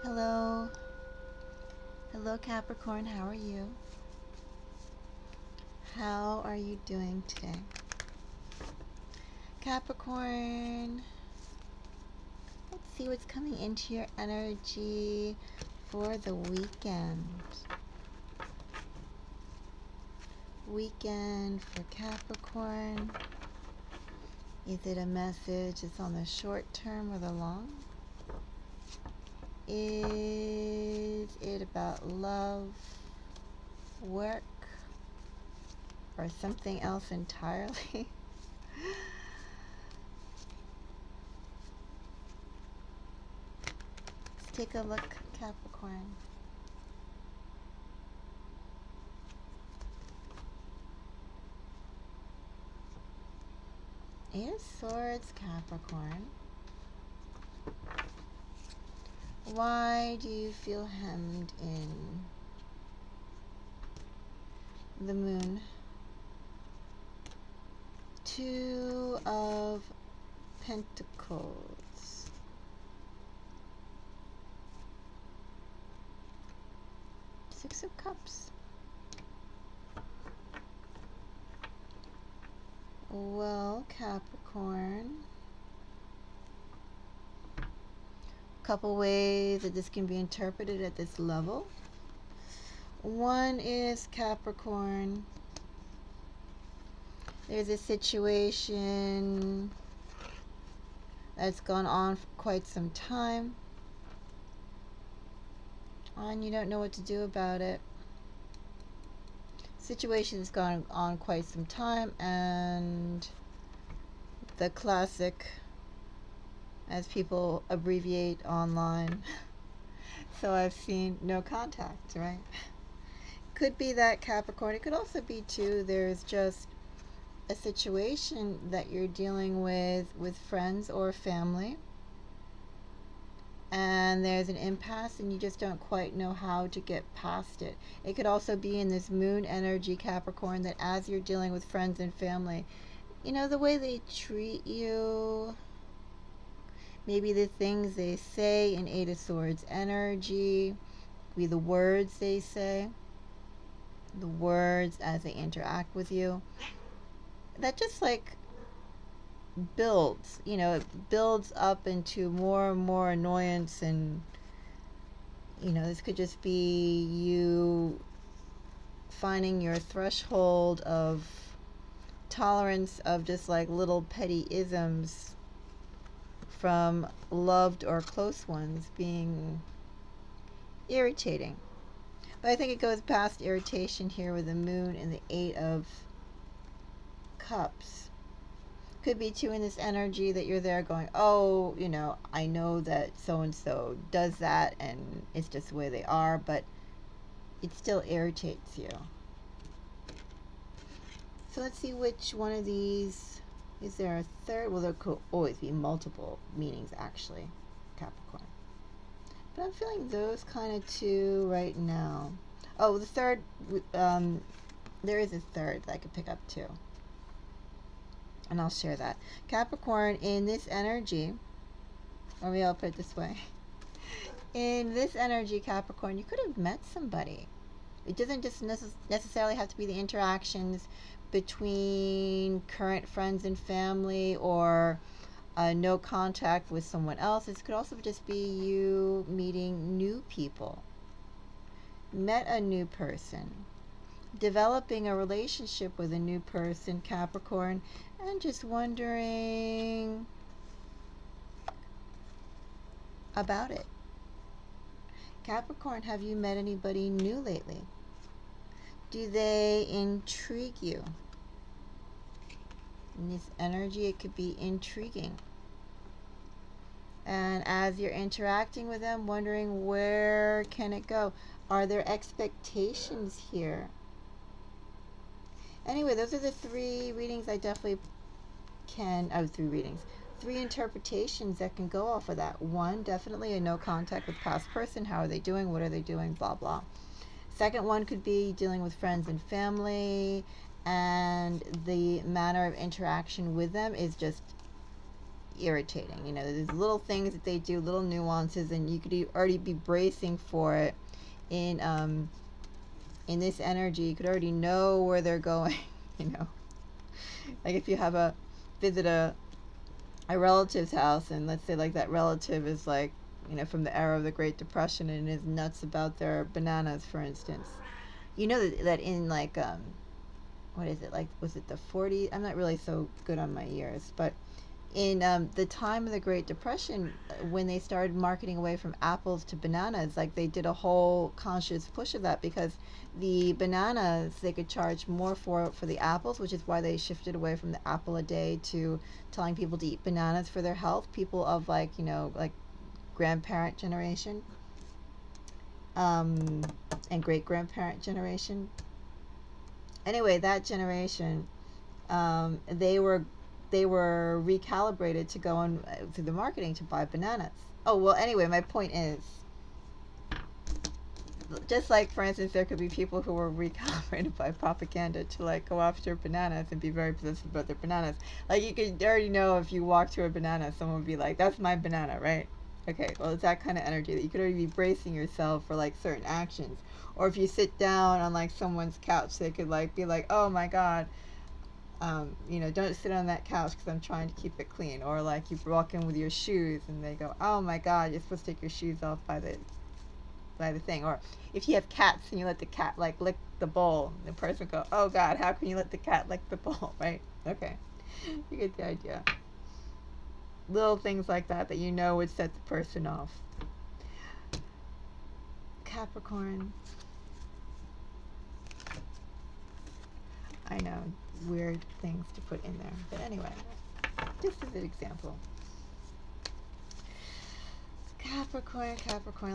Hello. Hello, Capricorn. How are you? How are you doing today? Capricorn, let's see what's coming into your energy for the weekend. Weekend for Capricorn. Is it a message that's on the short term or the long? Is it about love, work, or something else entirely? Let's take a look, Capricorn. Eight of Swords, Capricorn. Why do you feel hemmed in? The Moon. Two of Pentacles. Six of Cups. Well, Capricorn, a couple ways that this can be interpreted at this level. One is, Capricorn, there's a situation that's gone on for quite some time, and you don't know what to do about it. Situation has gone on quite some time, and the classic, as people abbreviate online, so I've seen no contact, right? Could be that, Capricorn. It could also be too, there's just a situation that you're dealing with friends or family, and there's an impasse and you just don't quite know how to get past it. It could also be in this Moon energy, Capricorn, that as you're dealing with friends and family, you know, the way they treat you, maybe the things they say in Eight of Swords energy, be the words they say, the words as they interact with you, that just like builds, it builds up into more and more annoyance. And this could just be you finding your threshold of tolerance of just like little petty isms from loved or close ones being irritating. But I think it goes past irritation here with the Moon and the Eight of Cups. Could be too in this energy that you're there going, oh, I know that so and so does that and it's just the way they are, but it still irritates you. So let's see which one of these. Is there a third? Well, there could always be multiple meanings, actually, Capricorn. But I'm feeling those kind of two right now. Oh, the third, there is a third that I could pick up too. And I'll share that. Capricorn, in this energy, or maybe I'll put it this way. In this energy, Capricorn, you could have met somebody. It doesn't just necessarily have to be the interactions between current friends and family, or no contact with someone else. This could also just be you meeting new people. Met a new person. Developing a relationship with a new person, Capricorn, and just wondering about it. Capricorn, have you met anybody new lately? Do they intrigue you? In this energy, it could be intriguing. And as you're interacting with them, wondering where can it go? Are there expectations here? Anyway, those are the three readings I definitely can, three interpretations that can go off of that. One, definitely a no contact with past person. How are they doing? What are they doing? Blah, blah. Second one could be dealing with friends and family, and the manner of interaction with them is just, irritating. You know, there's little things that they do, little nuances, and you could already be bracing for it in this energy. You could already know where they're going. You know, like if you have visit a relative's house, and let's say like that relative is like, you know, from the era of the Great Depression and is nuts about their bananas, for instance. You know that in like what is it, like, was it the 40s? I'm not really so good on my years, but in the time of the Great Depression, when they started marketing away from apples to bananas, like they did a whole conscious push of that, because the bananas they could charge more for the apples, which is why they shifted away from the apple a day to telling people to eat bananas for their health. People of, like, you know, like grandparent generation, and great grandparent generation. Anyway, that generation, they were recalibrated to go on through the marketing to buy bananas. Oh, well, anyway, my point is, just like, for instance, there could be people who were recalibrated by propaganda to, like, go after bananas and be very possessive about their bananas. Like, you could already know if you walk to a banana, someone would be like, that's my banana, right? Okay, well, it's that kind of energy that you could already be bracing yourself for, like, certain actions. Or if you sit down on, like, someone's couch, they could, like, be like, oh my god, you know, don't sit on that couch because I'm trying to keep it clean. Or like you walk in with your shoes and they go, oh my god, you're supposed to take your shoes off by the thing. Or if you have cats and you let the cat like lick the bowl, the person go, oh god, how can you let the cat lick the bowl, right? Okay, you get the idea. Little things like that you know would set the person off. Capricorn. I know, weird things to put in there, but anyway, just as an example. Capricorn,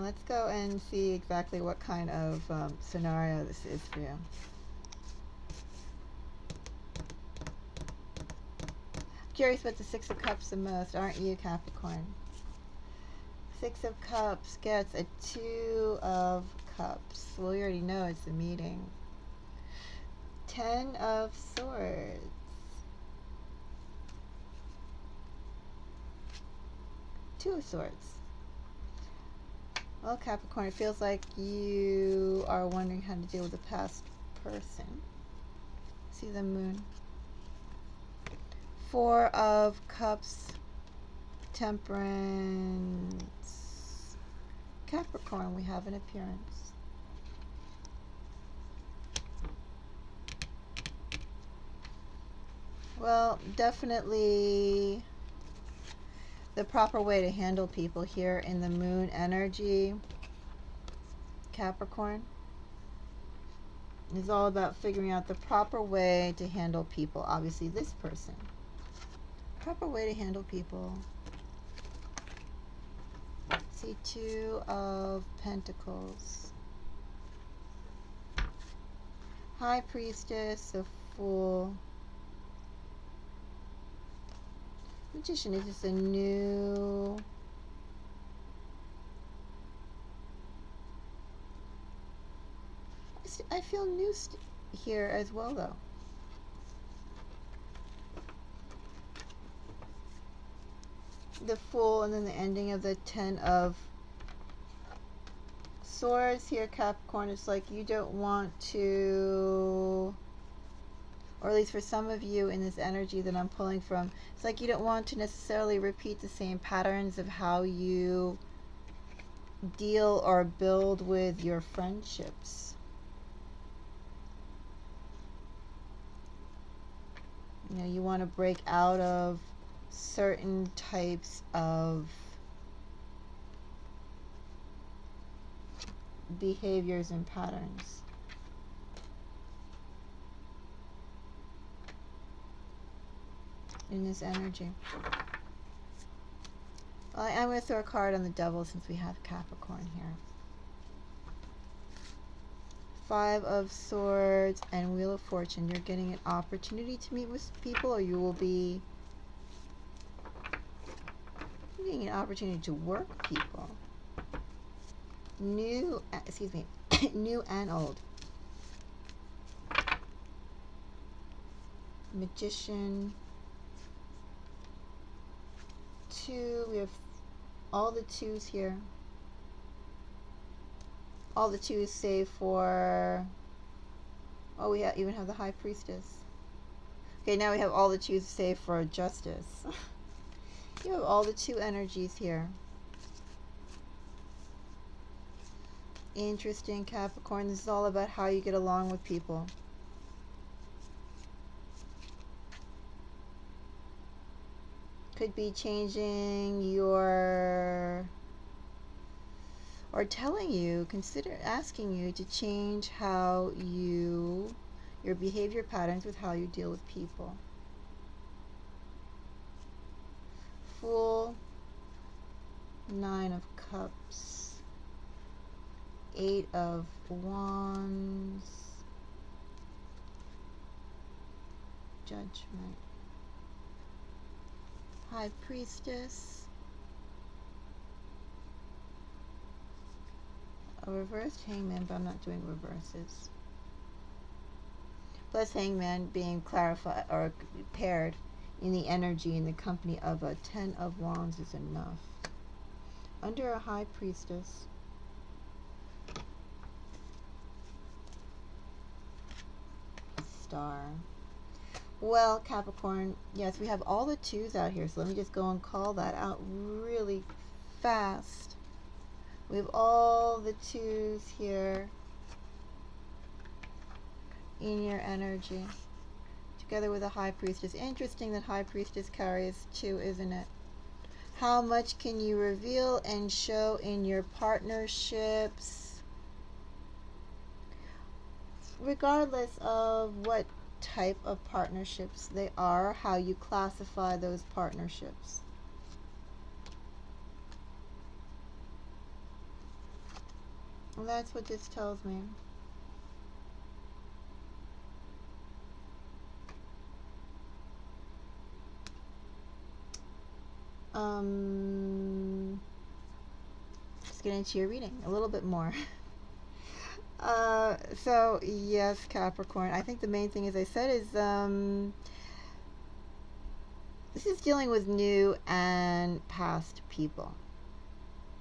let's go and see exactly what kind of scenario this is for you. Curious about the Six of Cups the most, aren't you, Capricorn? Six of Cups gets a Two of Cups. Well, you already know it's a meeting. 10 of Swords. Two of Swords. Well, Capricorn, it feels like you are wondering how to deal with a past person. See the Moon. Four of Cups. Temperance. Capricorn, we have an appearance. Well, definitely the proper way to handle people here in the Moon energy, Capricorn, is all about figuring out the proper way to handle people. Obviously, this person. Proper way to handle people. See, Two of Pentacles. High Priestess, the Fool. Magician, is this a new... I feel new here as well, though. The Fool, and then the ending of the Ten of Swords here, Capricorn. It's like you don't want to, or at least for some of you in this energy that I'm pulling from, it's like you don't want to necessarily repeat the same patterns of how you deal or build with your friendships. You know, you want to break out of certain types of behaviors and patterns. In this energy. Well, I'm going to throw a card on the Devil since we have Capricorn here. Five of Swords and Wheel of Fortune. You're getting an opportunity to meet with people, or you will be getting an opportunity to work with people. New, excuse me, new and old. Magician. two. We have all the twos here. All the twos save for... Oh, we even have the High Priestess. Okay, now we have all the twos save for Justice. You have all the two energies here. Interesting, Capricorn. This is all about how you get along with people. Could be changing your... or telling you, consider asking you to change how your behavior patterns with how you deal with people. Fool, Nine of Cups, Eight of Wands, Judgment, High Priestess, a reversed Hangman, but I'm not doing reverses. Plus Hangman being clarified or paired in the energy in the company of a Ten of Wands is enough. Under a High Priestess, Star. Well, Capricorn, yes, we have all the twos out here, so let me just go and call that out really fast. We have all the twos here in your energy, together with a High Priestess. Interesting that High Priestess carries two, isn't it? How much can you reveal and show in your partnerships, regardless of what type of partnerships they are, how you classify those partnerships. And that's what this tells me. Let's get into your reading a little bit more. So yes, Capricorn, I think the main thing, as I said, is this is dealing with new and past people.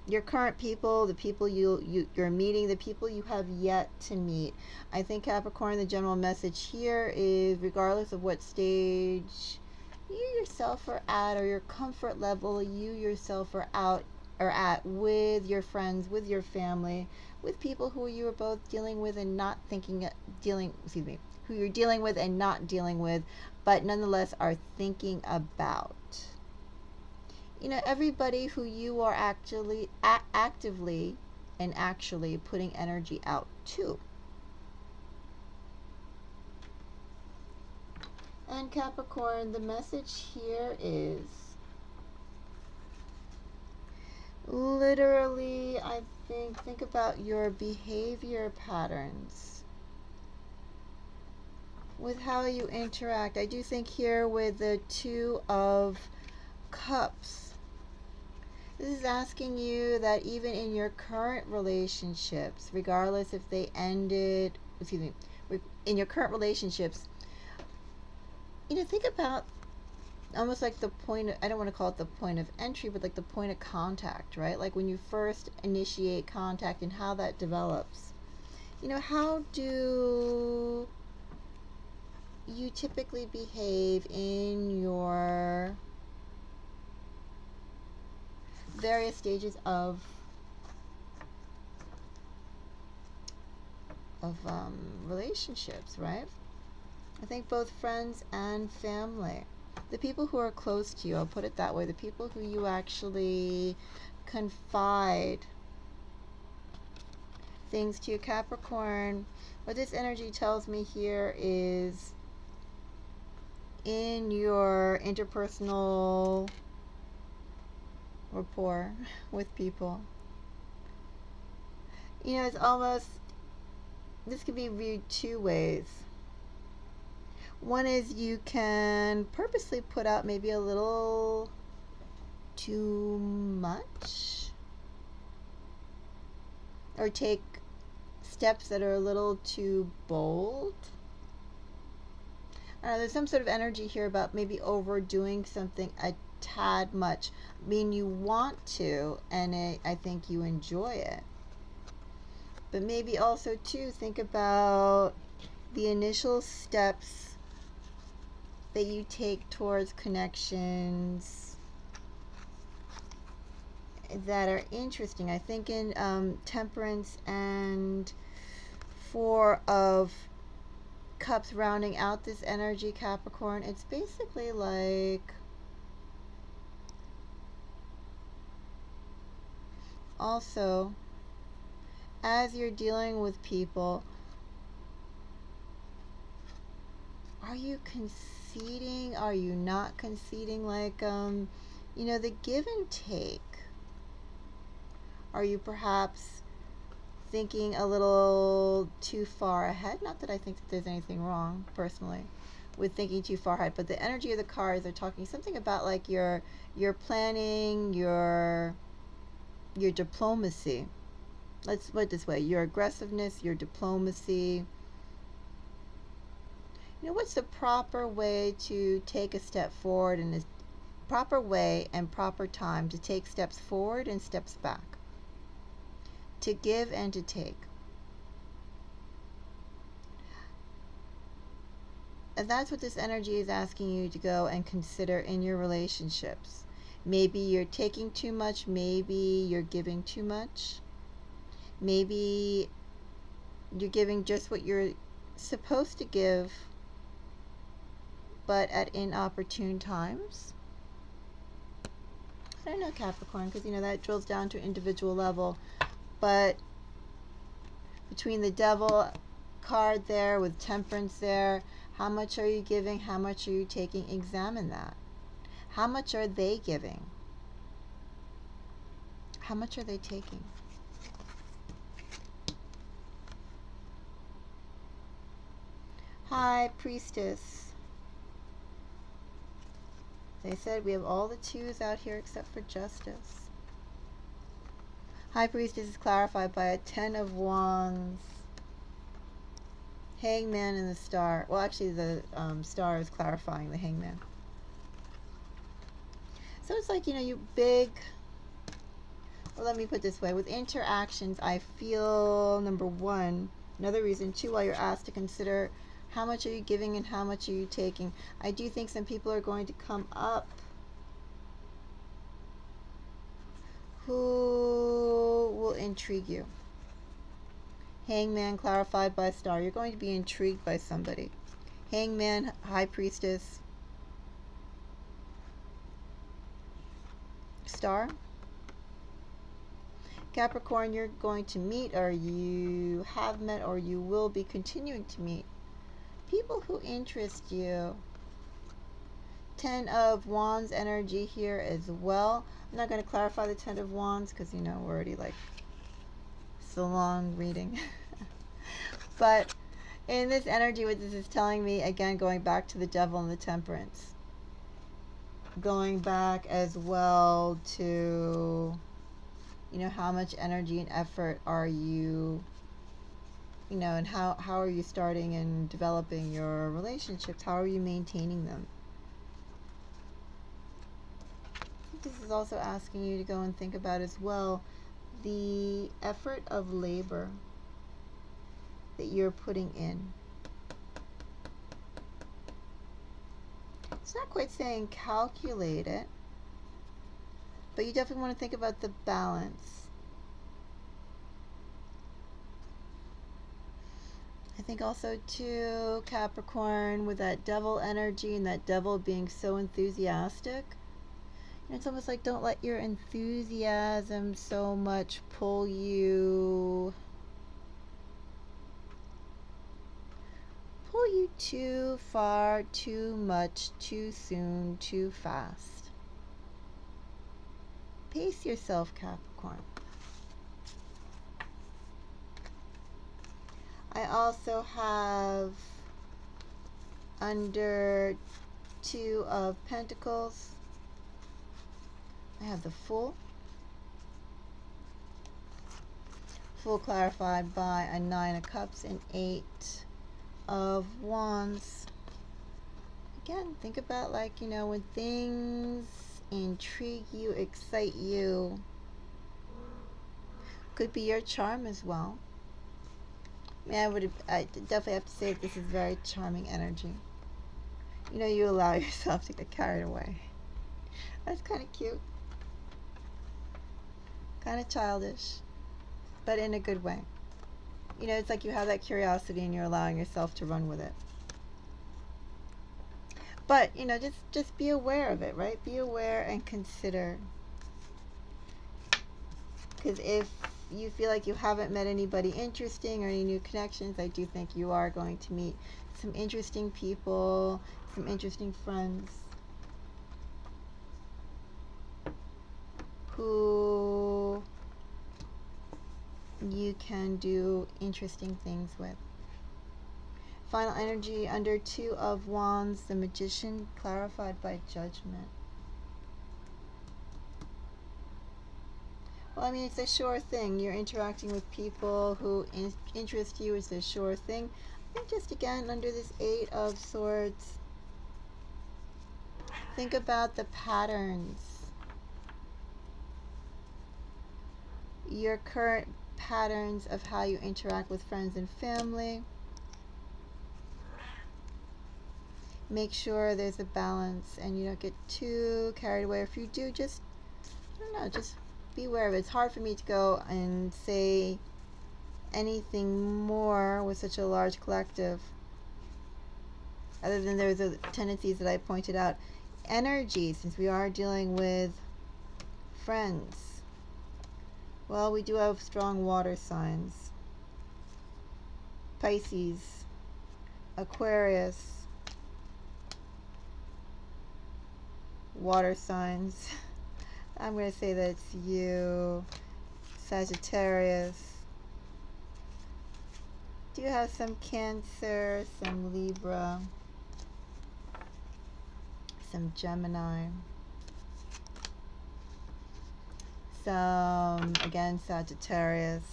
Your current people, the people you're meeting, the people you have yet to meet. I think, Capricorn, the general message here is, regardless of what stage you yourself are at, or your comfort level you yourself are out or at with your friends, with your family, with people who you are both dealing with and not who you're dealing with and not dealing with, but nonetheless are thinking about. You know, everybody who you are actively and actually putting energy out to. And Capricorn, the message here is literally, I think about your behavior patterns with how you interact. I do think here with the Two of Cups, this is asking you that even in your current relationships, regardless if they ended, in your current relationships, you know, think about almost like the point of, I don't want to call it the point of entry, but like the point of contact, right? Like when you first initiate contact and how that develops. You know, how do you typically behave in your various stages of relationships, right? I think both friends and family. The people who are close to you, I'll put it that way, the people who you actually confide things to. Capricorn, what this energy tells me here is, in your interpersonal rapport with people, you know, it's almost, this could be viewed two ways. One is you can purposely put out maybe a little too much, or take steps that are a little too bold. I don't know, there's some sort of energy here about maybe overdoing something a tad much. I mean, you want to, and I think you enjoy it. But maybe also, too, think about the initial steps that you take towards connections that are interesting. I think in Temperance and Four of Cups rounding out this energy, Capricorn, it's basically like also, as you're dealing with people, are you conceding? Are you not conceding? Like, the give and take. Are you perhaps thinking a little too far ahead? Not that I think that there's anything wrong, personally, with thinking too far ahead, but the energy of the cards are talking something about like your planning, your diplomacy. Let's put it this way: your aggressiveness, your diplomacy. What's the proper way to take a step forward, and the proper way and proper time to take steps forward and steps back, to give and to take. And that's what this energy is asking you to go and consider in your relationships. Maybe you're taking too much, maybe you're giving too much. Maybe you're giving just what you're supposed to give, but at inopportune times. I don't know, Capricorn, because that drills down to an individual level. But between the Devil card there with Temperance there, how much are you giving? How much are you taking? Examine that. How much are they giving? How much are they taking? High Priestess. They said we have all the twos out here except for Justice. High Priestess is clarified by a 10 of Wands. Hangman and the Star. Well, actually, the Star is clarifying the Hangman. So it's like, you big... Well, let me put it this way. With interactions, I feel, number one, another reason, too, why you're asked to consider how much are you giving and how much are you taking. I do think some people are going to come up who will intrigue you. Hangman clarified by Star. You're going to be intrigued by somebody. Hangman, High Priestess, Star. Capricorn, you're going to meet, or you have met, or you will be continuing to meet people who interest you. 10 of Wands energy here as well. I'm not going to clarify the 10 of Wands because, we're already like, it's a long reading. But in this energy, what this is telling me, again, going back to the Devil and the Temperance. Going back as well to, how much energy and effort are you, and how are you starting and developing your relationships? How are you maintaining them? This is also asking you to go and think about as well the effort of labor that you're putting in. It's not quite saying calculate it, but you definitely want to think about the balance. I think also too, Capricorn, with that Devil energy and that Devil being so enthusiastic, it's almost like don't let your enthusiasm so much pull you too far, too much, too soon, too fast. Pace yourself, Capricorn. I also have under 2 of Pentacles, I have the Fool. Fool clarified by a 9 of Cups and 8 of Wands. Again, think about like, when things intrigue you, excite you. Could be your charm as well. I mean, I definitely have to say that this is very charming energy. You know, you allow yourself to get carried away. That's kind of cute. Kind of childish, but in a good way. You know, it's like you have that curiosity and you're allowing yourself to run with it. But, you know, just be aware of it, right? Be aware and consider. Because if you feel like you haven't met anybody interesting or any new connections, I do think you are going to meet some interesting people, some interesting friends who you can do interesting things with. Final energy under 2 of Wands, the Magician, clarified by Judgment. Well, I mean, it's a sure thing. You're interacting with people who interest you. It's a sure thing. I think just again, under this 8 of Swords, think about the patterns. Your current patterns of how you interact with friends and family. Make sure there's a balance and you don't get too carried away. If you do, just, I don't know, just be aware of it. It's hard for me to go and say anything more with such a large collective, other than there's the tendencies that I pointed out. Energy, since we are dealing with friends, well, we do have strong water signs. Pisces, Aquarius, water signs. I'm going to say that it's you. Sagittarius. Do you have some Cancer, some Libra, some Gemini, some, again, Sagittarius.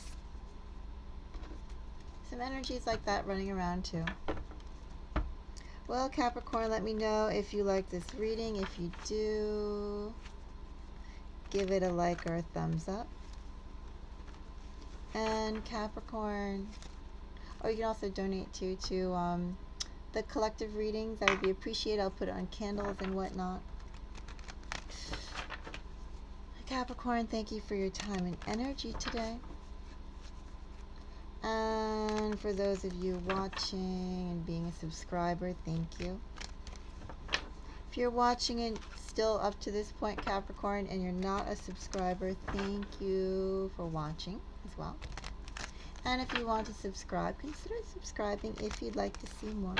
Some energies like that running around too. Well, Capricorn, let me know if you like this reading. If you do, give it a like or a thumbs up. And Capricorn, or you can also donate to the collective readings. That would be appreciated. I'll put it on candles and whatnot. Capricorn, thank you for your time and energy today. And for those of you watching and being a subscriber, thank you. If you're watching it still up to this point, Capricorn, and you're not a subscriber, thank you for watching as well. And if you want to subscribe, consider subscribing if you'd like to see more.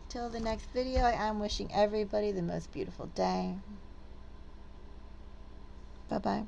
Till the next video, I am wishing everybody the most beautiful day. Bye-bye.